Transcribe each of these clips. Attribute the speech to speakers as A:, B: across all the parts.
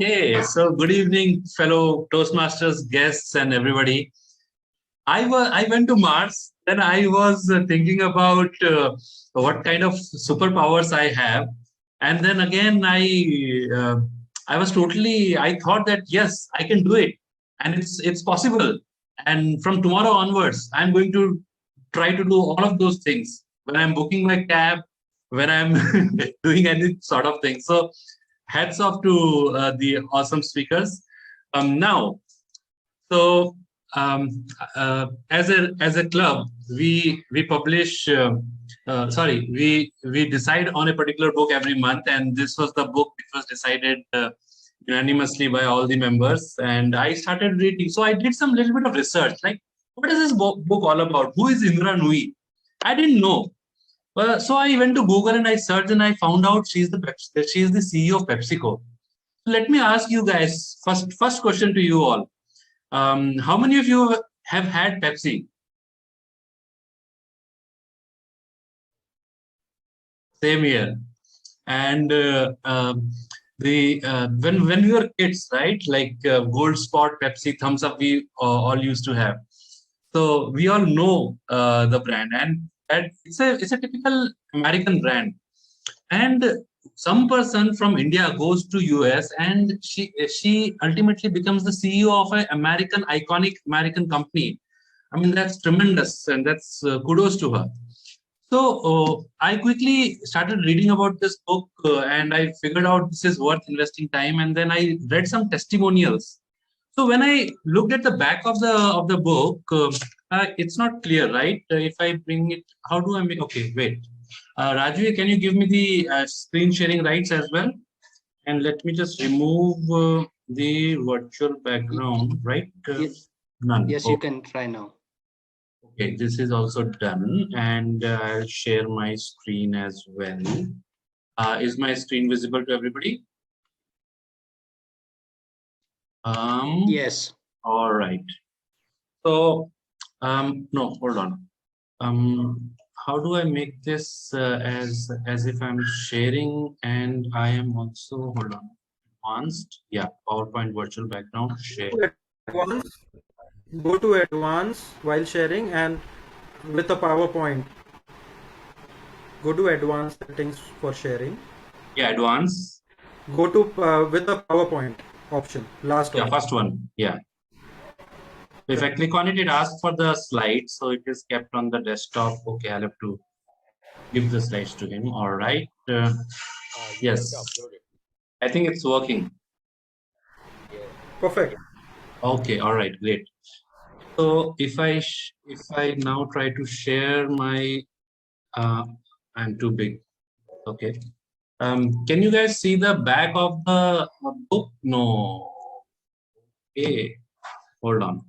A: Okay, so good evening, fellow Toastmasters guests and everybody. I went to Mars. Then I was thinking about what kind of superpowers I have, and then again I was totally I thought that yes, I can do it, and it's possible. And from tomorrow onwards, I'm going to try to do all of those things when I'm booking my cab, when I'm doing any sort of thing. So hats off to the awesome speakers. Now, so as a club, we publish. Sorry, we decide on a particular book every month, and this was the book which was decided unanimously by all the members. And I started reading. So I did some little bit of research, like what is this book all about? Who is Indra Nui? I didn't know. So I went to Google and I searched and I found out she's the CEO of PepsiCo. Let me ask you guys first question to you all. How many of you have had Pepsi? Same here. And when we were kids, right? Like Gold Spot, Pepsi, Thumbs Up, we all used to have. So we all know the brand, and it's a typical American brand. And some person from India goes to US, and she ultimately becomes the CEO of an iconic American company. I mean, that's tremendous, and that's kudos to her. So I quickly started reading about this book, and I figured out this is worth investing time. And then I read some testimonials. So when I looked at the back of the book, it's not clear, right? If I bring it, how do I make? Okay, wait. Raju, can you give me the screen sharing rights as well? And let me just remove the virtual background, right?
B: Yes.
A: None.
B: Yes,
A: Okay.
B: you can try now.
A: Okay, this is also done, and I'll share my screen as well. Is my screen visible to everybody?
B: Yes.
A: All right. So, no, hold on. How do I make this as if I'm sharing and I am also, hold on, advanced? Yeah, PowerPoint virtual background share.
C: Advanced, go to advanced while sharing and with a PowerPoint. Go to advanced settings for sharing.
A: Yeah, advanced.
C: Go to with a PowerPoint option. Last
A: Yeah,
C: option.
A: first one. Yeah. If I click on it, it asks for the slides. So it is kept on the desktop. Okay, I'll have to give the slides to him. All right. Yes. I think it's working.
C: Perfect.
A: Okay. All right. Great. So if I now try to share my, I'm too big. Okay. Can you guys see the back of the book? No. Okay. Hold on.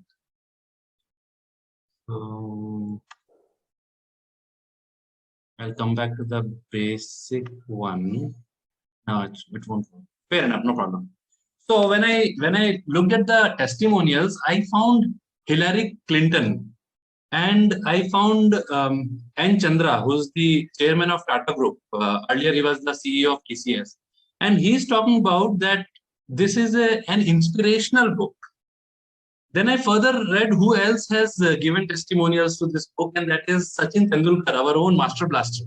A: I'll come back to the basic one. No, it won't work. Fair enough, no problem. So when I looked at the testimonials, I found Hillary Clinton, and I found N. Chandra, who's the chairman of Tata Group. Earlier, he was the CEO of TCS, and he's talking about that this is an inspirational book. Then I further read who else has given testimonials to this book, and that is Sachin Tendulkar, our own master blaster.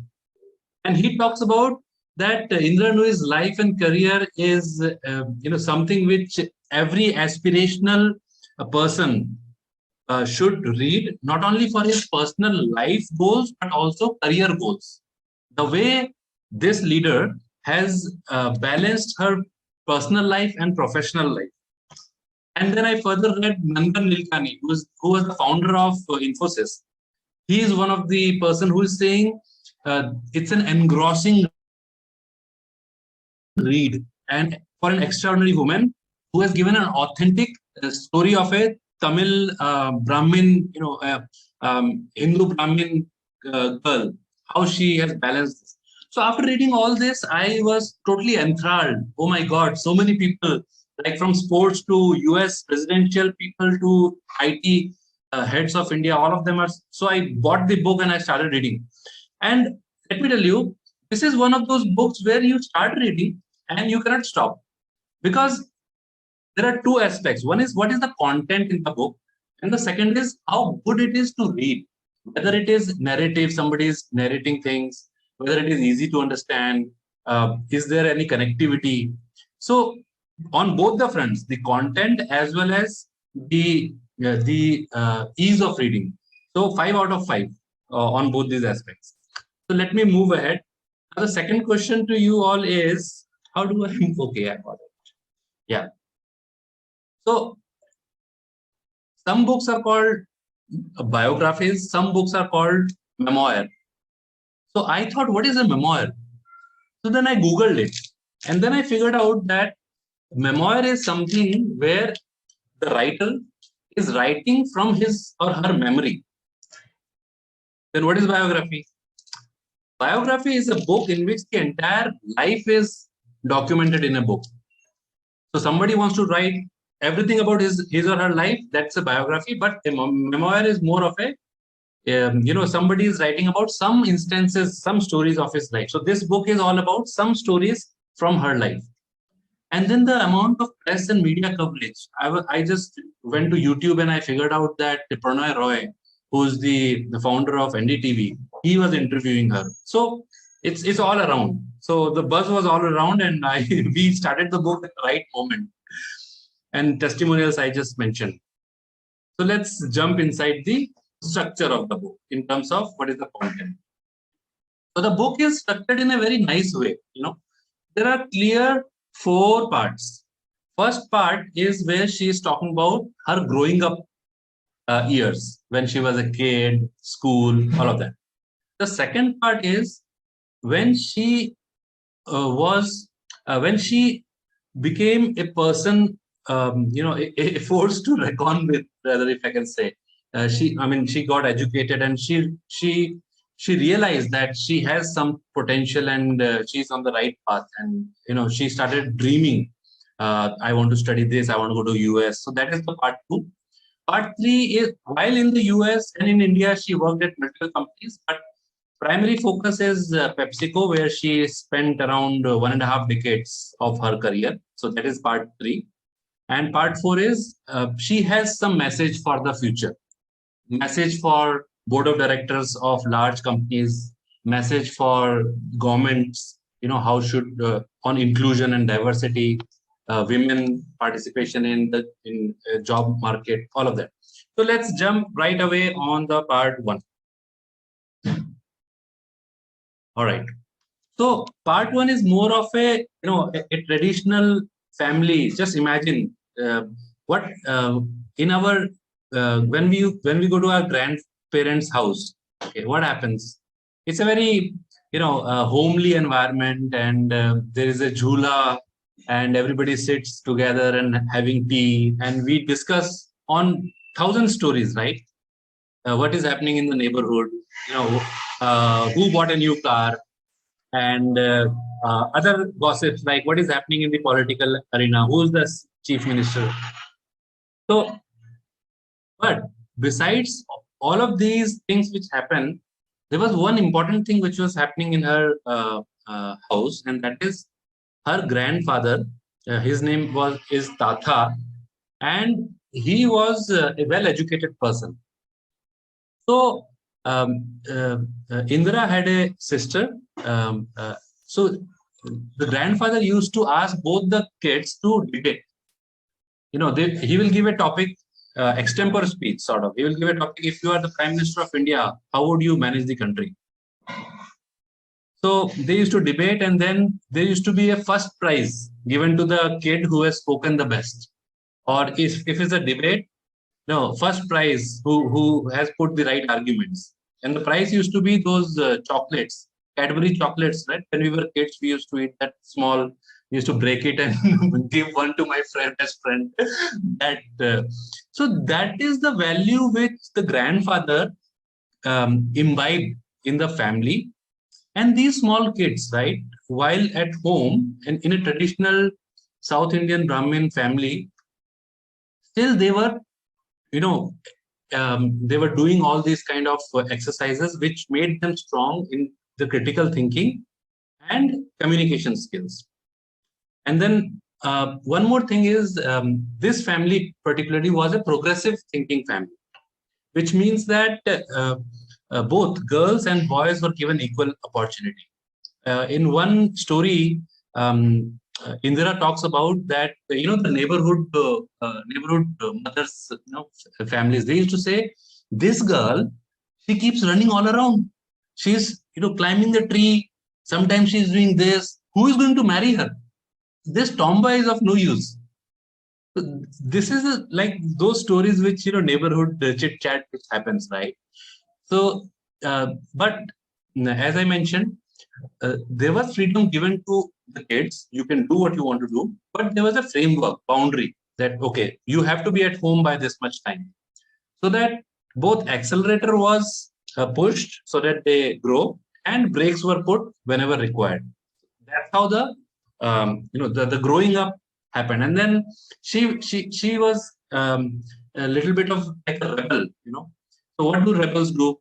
A: And he talks about that Indra Nui's life and career is something which every aspirational person should read, not only for his personal life goals but also career goals. The way this leader has balanced her personal life and professional life. And then I further read Nandan Nilekani, who was the founder of Infosys. He is one of the person who is saying it's an engrossing read, and for an extraordinary woman who has given an authentic story of a Tamil Brahmin, Hindu Brahmin girl, how she has balanced this. So after reading all this, I was totally enthralled. Oh my God, so many people, like from sports to US presidential people to IT heads of India, all of them are. So I bought the book and I started reading. And let me tell you, this is one of those books where you start reading and you cannot stop, because there are two aspects. One is what is the content in the book, and the second is how good it is to read. Whether it is narrative, somebody is narrating things, whether it is easy to understand, is there any connectivity? So on both the fronts, the content as well as the ease of reading. So 5 out of 5 on both these aspects. So let me move ahead. Now the second question to you all is, how do I? Okay, I got it. Yeah. So some books are called biographies, some books are called memoir. So I thought, what is a memoir? So then I Googled it. And then I figured out that memoir is something where the writer is writing from his or her memory. Then what is biography? Biography is a book in which the entire life is documented in a book. So somebody wants to write everything about his or her life, that's a biography. But a memoir is more of a somebody is writing about some instances, some stories of his life. So this book is all about some stories from her life. And then the amount of press and media coverage. I just went to YouTube and I figured out that Prannoy Roy, who's the founder of NDTV, he was interviewing her. So it's all around. So the buzz was all around, and we started the book at the right moment. And testimonials I just mentioned. So let's jump inside the structure of the book in terms of what is the content. So the book is structured in a very nice way. There are clear 4 parts. First part is where she is talking about her growing up years, when she was a kid, school, all of that. The second part is when she when she became a person, a force to reckon with, rather, if I can say. She got educated, and she realized that she has some potential, and she's on the right path. And she started dreaming. I want to study this. I want to go to US. So that is the part 2. Part 3 is while in the US and in India, she worked at multiple companies, but primary focus is PepsiCo, where she spent around 1.5 decades of her career. So that is part 3. And part 4 is she has some message for the future, message for board of directors of large companies, message for governments, how should on inclusion and diversity, women participation in the job market, all of that. So let's jump right away on the part 1. All right. So part 1 is more of a a traditional family. Just imagine what in our when we go to our grandparents' house. Okay, what happens? It's a very homely environment, and there is a jhula, and everybody sits together and having tea, and we discuss on 1,000 stories, right? What is happening in the neighborhood? Who bought a new car? And other gossips like what is happening in the political arena, who is the chief minister. So, but besides all of these things which happen, there was one important thing which was happening in her house, and that is her grandfather. His name is Tata, and he was a well-educated person. So Indira had a sister. So the grandfather used to ask both the kids to debate. He will give a topic, extempore speech, sort of. He will give a topic. If you are the Prime Minister of India, how would you manage the country? So they used to debate, and then there used to be a first prize given to the kid who has spoken the best. Or if it's a debate, first prize who has put the right arguments. And the prize used to be those chocolates, Cadbury chocolates, right? When we were kids, we used to eat that small. We used to break it and give one to my best friend. So that is the value which the grandfather imbibed in the family. And these small kids, right, while at home and in a traditional South Indian Brahmin family, still they were they were doing all these kind of exercises which made them strong in the critical thinking and communication skills. And then one more thing is this family particularly was a progressive thinking family, which means that both girls and boys were given equal opportunity. In one story, Indira talks about that the neighborhood mothers, families. They used to say, "This girl, she keeps running all around. She's climbing the tree. Sometimes she's doing this. Who is going to marry her? This tomboy is of no use." This is like those stories which neighborhood chit chat which happens, right? So, but as I mentioned, there was freedom given to the kids. You can do what you want to do, but there was a framework, boundary that okay, you have to be at home by this much time, so that both accelerator was pushed so that they grow, and brakes were put whenever required. That's how the growing up happened. And then she was a little bit of like a rebel. So what do rebels do?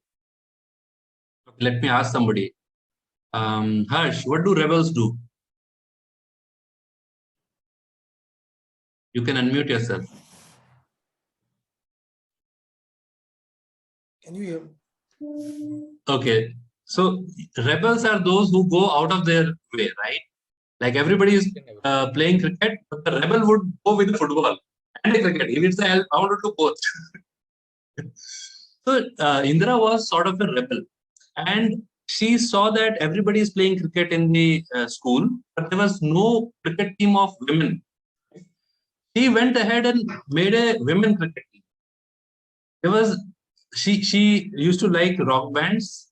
A: Let me ask somebody. Harsh, what do rebels do? You can unmute yourself.
B: Can you hear me?
A: Okay. So rebels are those who go out of their way, right? Like everybody is playing cricket, but the rebel would go with the football and the cricket. He would say, I want to do both. So Indira was sort of a rebel, and she saw that everybody is playing cricket in the school, but there was no cricket team of women. She went ahead and made a women cricket team. There was she used to like rock bands,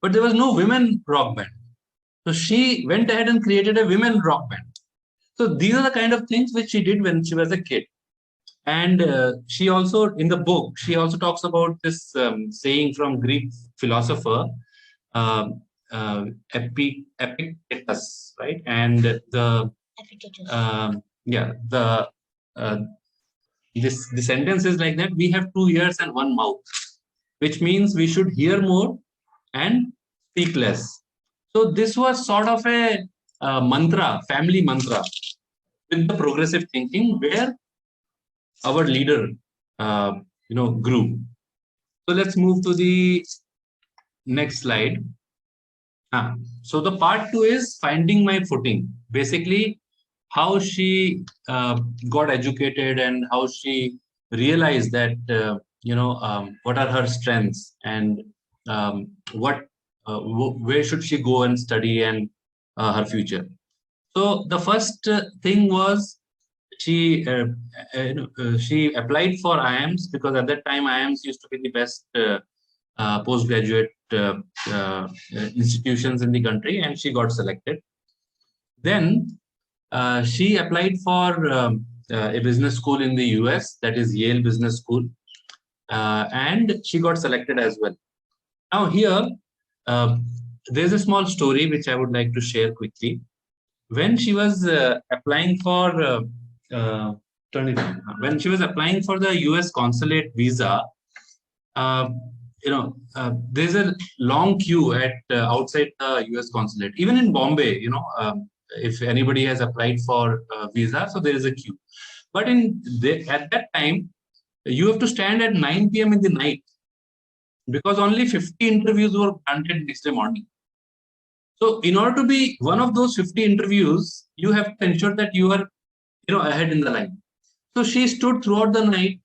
A: but there was no women rock band. So she went ahead and created a women rock band. So these are the kind of things which she did when she was a kid. And she also, in the book, she also talks about this saying from Greek philosopher uh, Epictetus, right? And the uh, the sentence is like that: we have 2 ears and 1 mouth, which means we should hear more and speak less. So this was sort of a mantra, family mantra, with the progressive thinking, where our leader, grew. So let's move to the next slide. So the part 2 is finding my footing. Basically, how she got educated and how she realized that what are her strengths, and where should she go and study, and her future. So the first thing was she applied for IIMS, because at that time IIMS used to be the best postgraduate institutions in the country, and she got selected. Then she applied for a business school in the US, that is Yale Business School, and she got selected as well. Now here, there's a small story which I would like to share quickly. When she was applying for when she was applying for the US consulate visa, there's a long queue at outside the US consulate. Even in Bombay, if anybody has applied for visa, so there is a queue. But at that time, you have to stand at 9 p.m. in the night, because only 50 interviews were granted next day morning. So in order to be one of those 50 interviews, you have to ensure that you are ahead in the line. So she stood throughout the night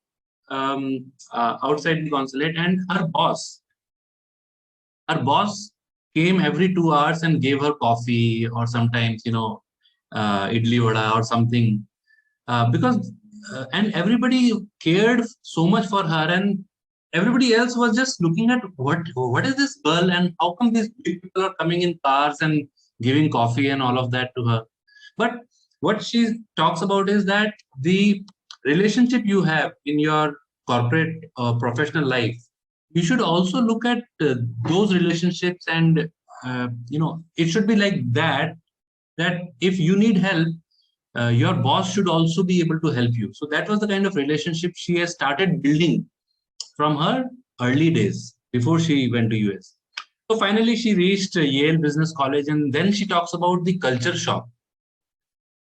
A: outside the consulate, and her boss came every 2 hours and gave her coffee, or sometimes idli vada or something, because and everybody cared so much for her, and everybody else was just looking at what is this girl, and how come these people are coming in cars and giving coffee and all of that to her. But what she talks about is that the relationship you have in your corporate or professional life, you should also look at those relationships, and it should be like that if you need help, your boss should also be able to help you. So that was the kind of relationship she has started building from her early days before she went to US. So finally she reached Yale Business College, and then she talks about the culture shock.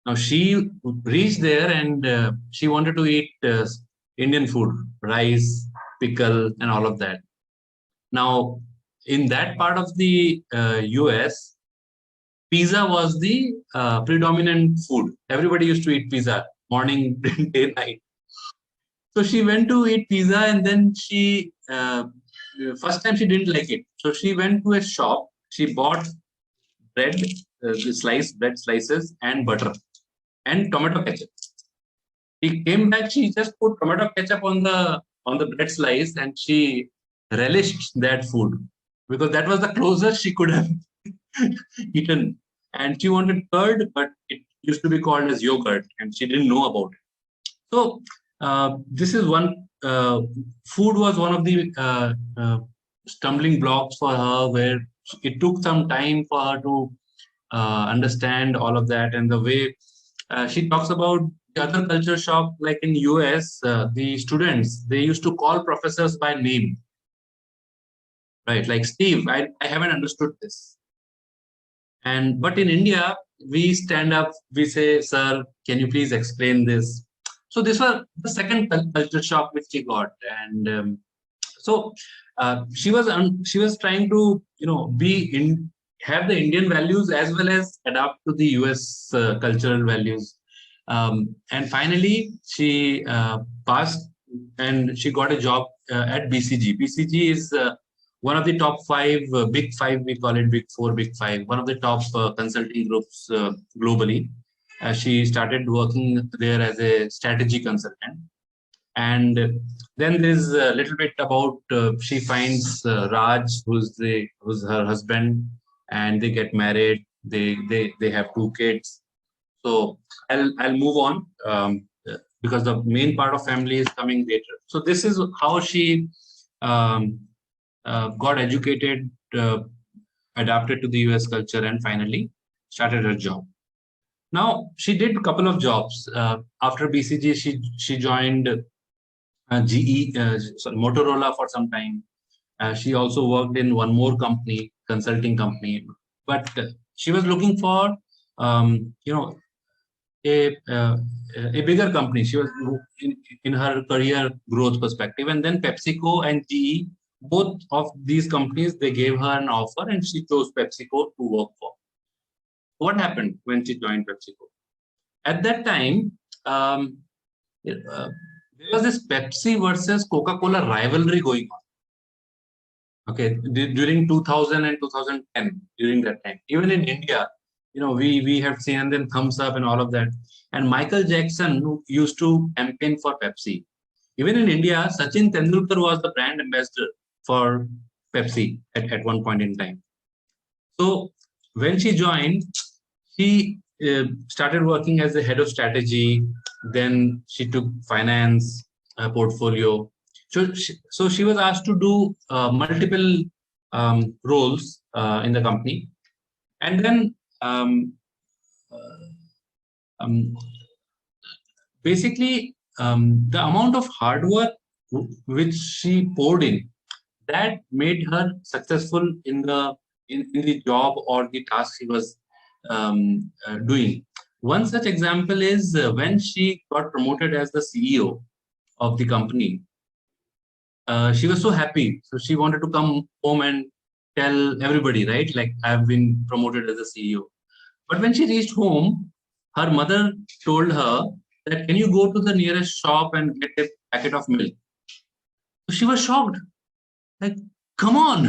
A: Now she reached there and she wanted to eat Indian food, rice, pickle, and all of that. Now, in that part of the US, pizza was the predominant food. Everybody used to eat pizza morning, day, night. So she went to eat pizza, and then she first time she didn't like it. So she went to a shop. She bought bread, bread slices, and butter and tomato ketchup. She came back. She just put tomato ketchup on the bread slice, and she relished that food because that was the closest she could have eaten. And she wanted curd, but it used to be called as yogurt, and she didn't know about it. So this is one. Food was one of the stumbling blocks for her, where it took some time for her to understand all of that. And the way she talks about the other culture shock, like in US, the students, they used to call professors by name, right? Like, Steve, I haven't understood this. But in India, we stand up, we say, sir, can you please explain this? So this was the second culture shock which she got. And so she was trying to, have the Indian values as well as adapt to the US cultural values. And finally, she passed and she got a job at BCG. BCG is one of the top big five, we call it big four, big five, one of the top consulting groups globally. She started working there as a strategy consultant. And then there's a little bit about she finds Raj, who's her husband, and they get married. They have two kids. So I'll move on because the main part of family is coming later. So this is how she got educated, adapted to the US culture, and finally started her job. Now she did a couple of jobs after BCG. She joined Motorola for some time. She also worked in one more company, consulting company, but she was looking for a bigger company. She was in her career growth perspective. And then PepsiCo and GE, both of these companies, they gave her an offer, and she chose PepsiCo to work for. What happened when she joined PepsiCo? At that time, there was this Pepsi versus Coca-Cola rivalry going on. Okay, during 2000 and 2010, during that time, even in India, we have seen, and then Thumbs Up and all of that. And Michael Jackson, who used to campaign for Pepsi. Even in India, Sachin Tendulkar was the brand ambassador for Pepsi at one point in time. So when she joined, she started working as the head of strategy. Then she took finance portfolio. So she was asked to do multiple roles in the company. And then basically, the amount of hard work which she poured in, that made her successful in the job or the task she was doing. One such example is when she got promoted as the CEO of the company. She was so happy. So she wanted to come home and tell everybody, right? Like, I've been promoted as a CEO. But when she reached home, her mother told her that, can you go to the nearest shop and get a packet of milk? So she was shocked. Like, come on.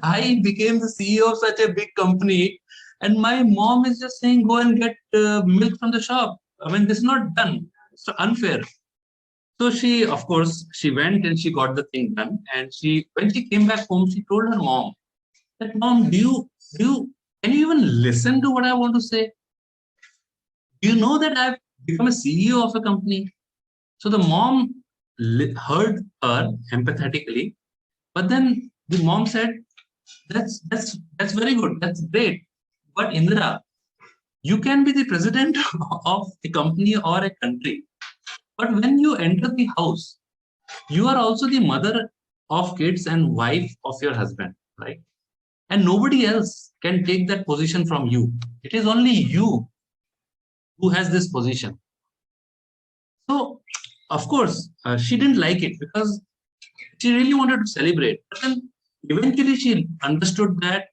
A: I became the CEO of such a big company, and my mom is just saying, go and get milk from the shop. I mean, this is not done. It's unfair. So she, of course, she went and she got the thing done. And when she came back home, she told her mom that, Mom, can you even listen to what I want to say? Do you know that I've become a CEO of a company? So the mom heard her empathetically, but then the mom said, that's very good. That's great. But Indra, you can be the president of a company or a country. But when you enter the house, you are also the mother of kids and wife of your husband, right? And nobody else can take that position from you. It is only you. who has this position. So, of course, she didn't like it because she really wanted to celebrate. But then eventually she understood that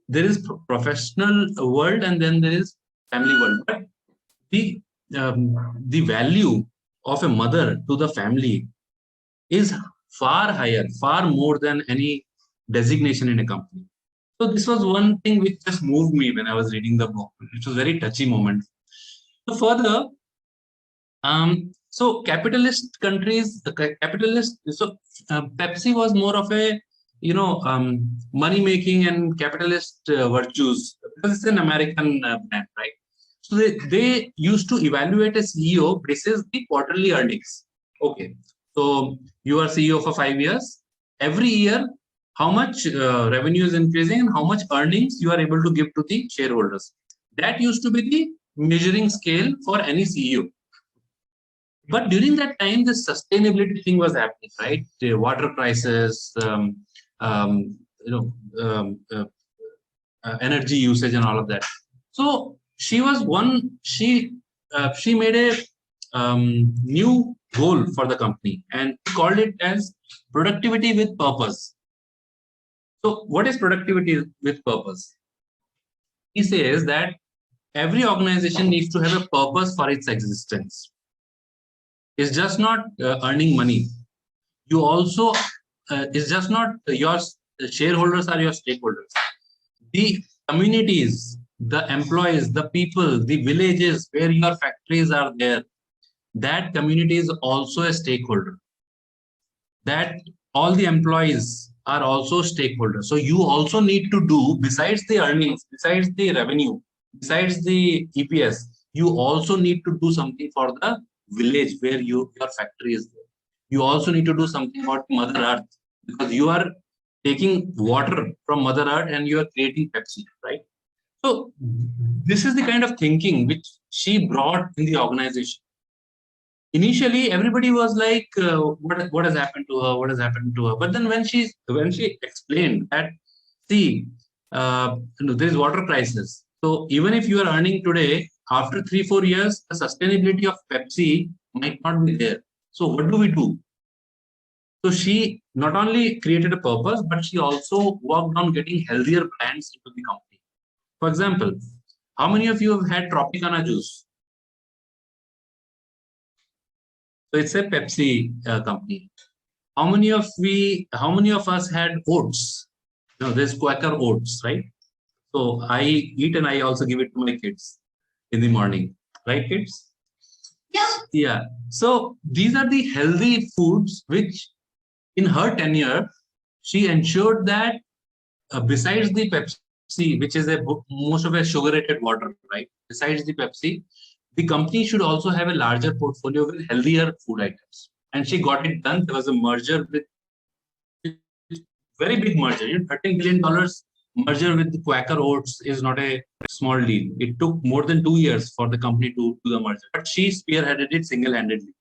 A: there is professional world and then there is family world. But the the value of a mother to the family is far higher, far more than any designation in a company. So this was one thing which just moved me when I was reading the book. It was a very touchy moment. So further, so capitalist countries, Pepsi was more of a, money making and capitalist virtues, because it's an American brand, right? So they used to evaluate a CEO basis the quarterly earnings. Okay, so you are CEO for 5 years. Every year, how much revenue is increasing and how much earnings you are able to give to the shareholders. That used to be the measuring scale for any CEO. But during that time, the sustainability thing was happening, right? The water crisis, um, you know, energy usage, and all of that. So she was one. She made a new goal for the company and called it as productivity with purpose. So, what is productivity with purpose? He says that every organization needs to have a purpose for its existence. It's just not earning money. You also, it's just not your shareholders are your stakeholders. The communities, the employees, the people, the villages where your factories are there, that community is also a stakeholder. That all the employees are also stakeholders. So you also need to do, besides the earnings, besides the revenue, besides the EPS, you also need to do something for the village where your factory is there. You also need to do something about Mother Earth, because you are taking water from Mother Earth and you are creating Pepsi, right? So this is the kind of thinking which she brought in the organization. Initially, everybody was like, what has happened to her? What has happened to her? But then when she explained that, see, there is water crisis. So even if you are earning today, after 3-4 years, the sustainability of Pepsi might not be there. So what do we do? So she not only created a purpose, but she also worked on getting healthier brands into the company. For example, how many of you have had Tropicana juice? So it's a Pepsi company. How many of us had oats? There's Quaker oats, right? So I eat and I also give it to my kids in the morning, right, kids?
B: Yeah.
A: Yeah. So these are the healthy foods which, in her tenure, she ensured that besides the Pepsi, which is most of a sugar-rated water, right? Besides the Pepsi, the company should also have a larger portfolio with healthier food items. And she got it done. There was a merger with very big merger. $13 billion merger with the Quaker Oats is not a small deal. It took more than 2 years for the company to do the merger, but she spearheaded it single-handedly.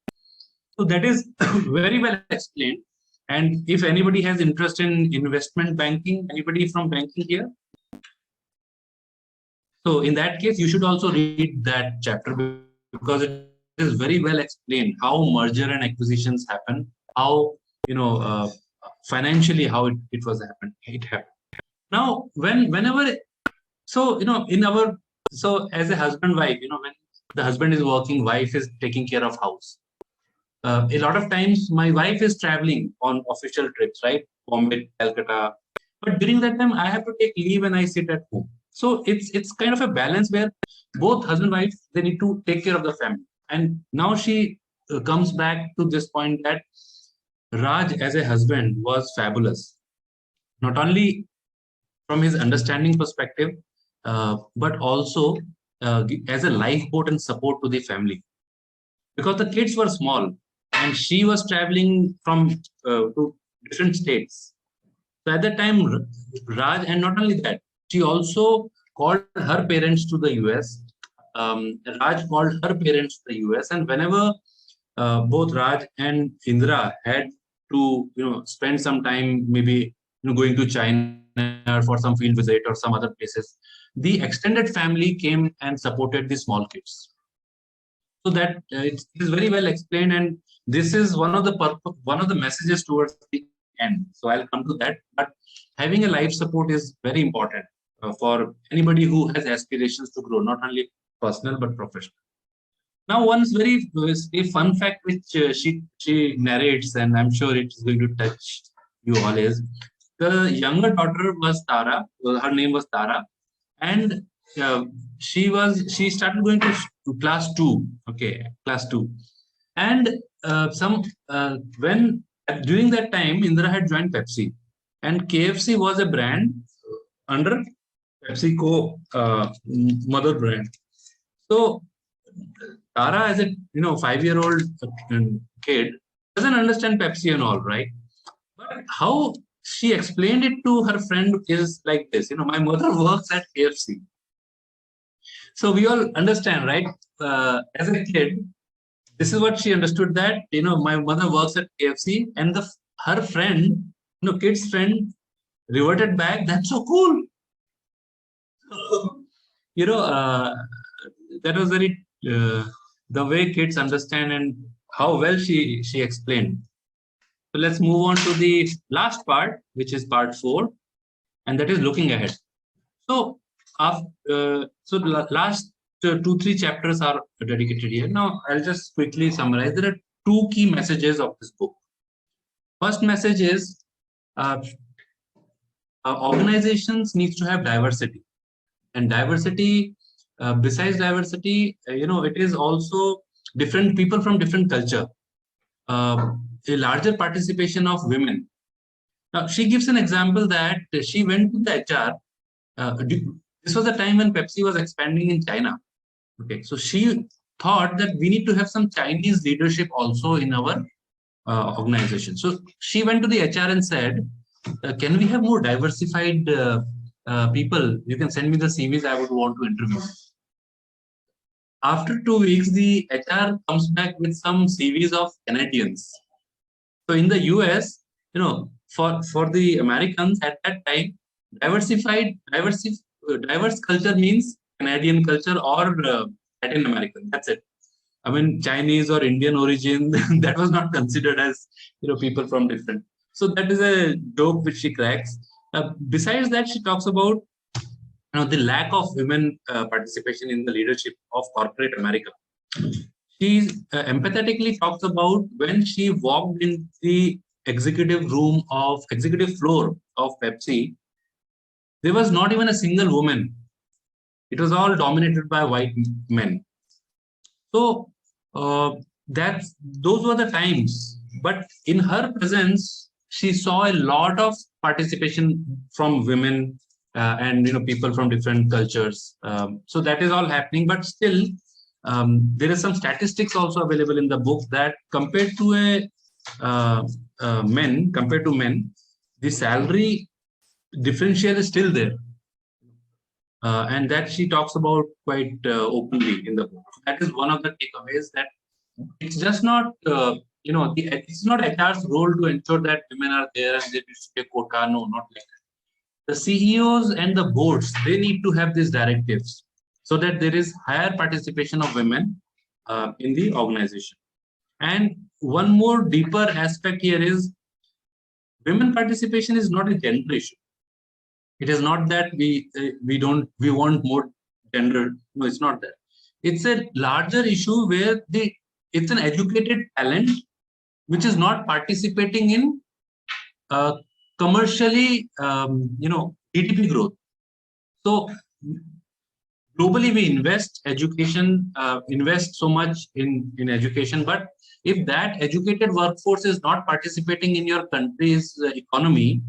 A: So that is very well explained. And if anybody has interest in investment banking, anybody from banking here? So in that case, you should also read that chapter, because it is very well explained how merger and acquisitions happen, how, financially, how it happened. Now, whenever, so, so as a husband wife, when the husband is working, wife is taking care of house. A lot of times my wife is traveling on official trips, right? Bombay, Calcutta. But during that time, I have to take leave and I sit at home. So it's kind of a balance where both husband and wife, they need to take care of the family. And now she comes back to this point that Raj as a husband was fabulous. Not only from his understanding perspective, but also as a lifeboat and support to the family. Because the kids were small and she was traveling from to different states. So at that time, Raj, and not only that, she also called her parents to the US. Raj called her parents to the US, and whenever both Raj and Indra had to, spend some time, maybe going to China for some field visit or some other places, the extended family came and supported the small kids. So that it is very well explained, and this is one of the messages towards the end. So I'll come to that. But having a life support is very important for anybody who has aspirations to grow, not only personal but professional. Now, one's very a fun fact which she narrates, and I'm sure it is going to touch you all, is the younger daughter was Tara. Her name was Tara, and she started going to class 2. Okay, class 2, and when during that time Indra had joined Pepsi, and KFC was a brand under PepsiCo mother brand. So Tara, as a 5-year-old kid, doesn't understand Pepsi and all, right? But how she explained it to her friend is like this: my mother works at KFC. So we all understand, right? As a kid, this is what she understood, that my mother works at KFC, and her friend, kid's friend, reverted back. That's so cool. That was very the way kids understand and how well she explained. So let's move on to the last part, which is part 4, and that is looking ahead. So the last 2-3 chapters are dedicated here. Now I'll just quickly summarize. There are 2 key messages of this book. First message is organizations needs to have diversity, and diversity. Besides diversity, it is also different people from different culture. A larger participation of women. Now, she gives an example that she went to the HR. This was a time when Pepsi was expanding in China. Okay, so she thought that we need to have some Chinese leadership also in our organization. So she went to the HR and said, "Can we have more diversified people? You can send me the CVs. I would want to interview." After 2 weeks, the HR comes back with some CVs of Canadians. So in the US, for the Americans at that time, diverse culture means Canadian culture or Latin American. That's it. I mean, Chinese or Indian origin, that was not considered as people from different. So that is a joke which she cracks. Besides that, she talks about the lack of women participation in the leadership of corporate America. She empathetically talks about when she walked in the executive floor of Pepsi, there was not even a single woman. It was all dominated by white men. So those were the times. But in her presence, she saw a lot of participation from women and people from different cultures. So that is all happening. But still, there is some statistics also available in the book that compared to men, the salary differential is still there. And that she talks about quite openly in the book. That is one of the takeaways, that it's just not, it's not HR's role to ensure that women are there and they display quota. No, not like that. The CEOs and the boards, they need to have these directives so that there is higher participation of women in the organization. And one more deeper aspect here is women participation is not a gender issue. It is not that we want more gender. No, it's not that. It's a larger issue where it's an educated talent which is not participating in commercially, GDP growth. So globally, we invest so much in education, but if that educated workforce is not participating in your country's economy,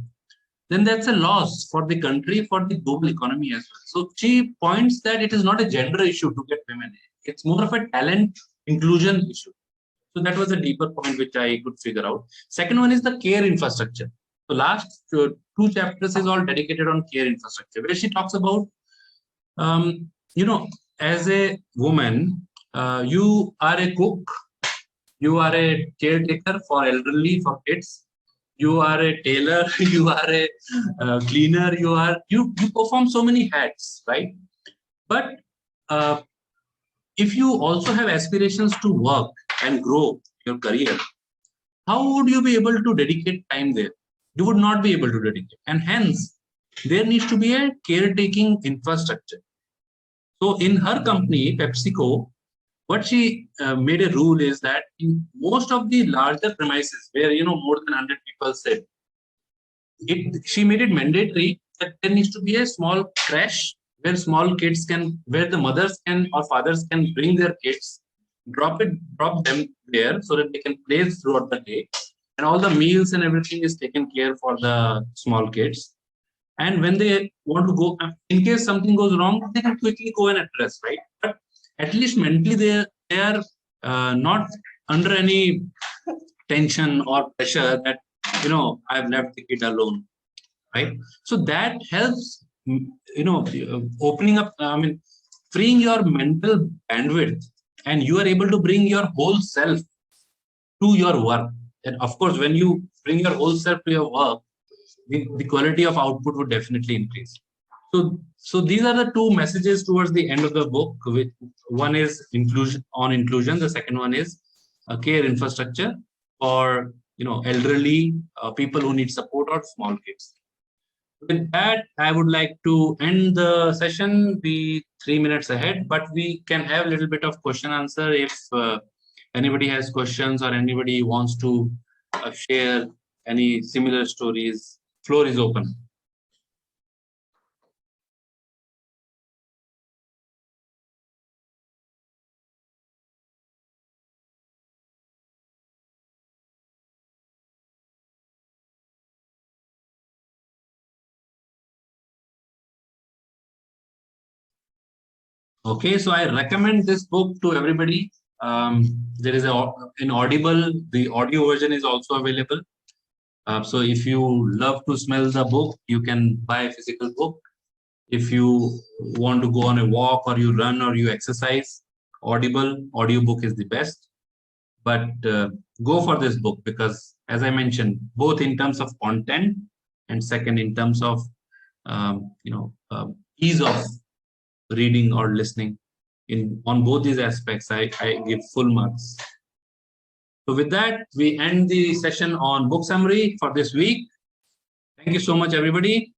A: then that's a loss for the country, for the global economy as well. So she points that it is not a gender issue to get women. It's more of a talent inclusion issue. So that was a deeper point which I could figure out. Second one is the care infrastructure. So last 2 chapters is all dedicated on care infrastructure, where she talks about, as a woman, you are a cook, you are a caretaker for elderly, for kids, you are a tailor, you are a cleaner, you perform so many hats, right? But if you also have aspirations to work and grow your career, how would you be able to dedicate time there? You would not be able to dedicate. And hence, there needs to be a caretaking infrastructure. So in her company, PepsiCo, what she made a rule is that in most of the larger premises where, more than 100 people sit, she made it mandatory that there needs to be a small crash where where the mothers can or fathers can bring their kids, drop them there so that they can play throughout the day, and all the meals and everything is taken care for the small kids. And when they want to go, in case something goes wrong, they can quickly go and address, right? But at least mentally they are not under any tension or pressure that I've left the kid alone, right? So that helps opening up, freeing your mental bandwidth, and you are able to bring your whole self to your work. And of course, when you bring your whole self to your work, the quality of output would definitely increase. So these are the two messages towards the end of the book. One is inclusion. The second one is a care infrastructure for elderly people who need support, or small kids. With that, I would like to end the session. Be 3 minutes ahead, but we can have a little bit of question answer if anybody has questions or anybody wants to share any similar stories. Floor is open. Okay, so I recommend this book to everybody. There is in Audible, the audio version is also available. So if you love to smell the book, you can buy a physical book. If you want to go on a walk or you run or you exercise, Audible audiobook is the best. But go for this book because, as I mentioned, both in terms of content and second in terms of ease of reading or listening, on both these aspects, I give full marks. So with that, we end the session on book summary for this week. Thank you so much, everybody.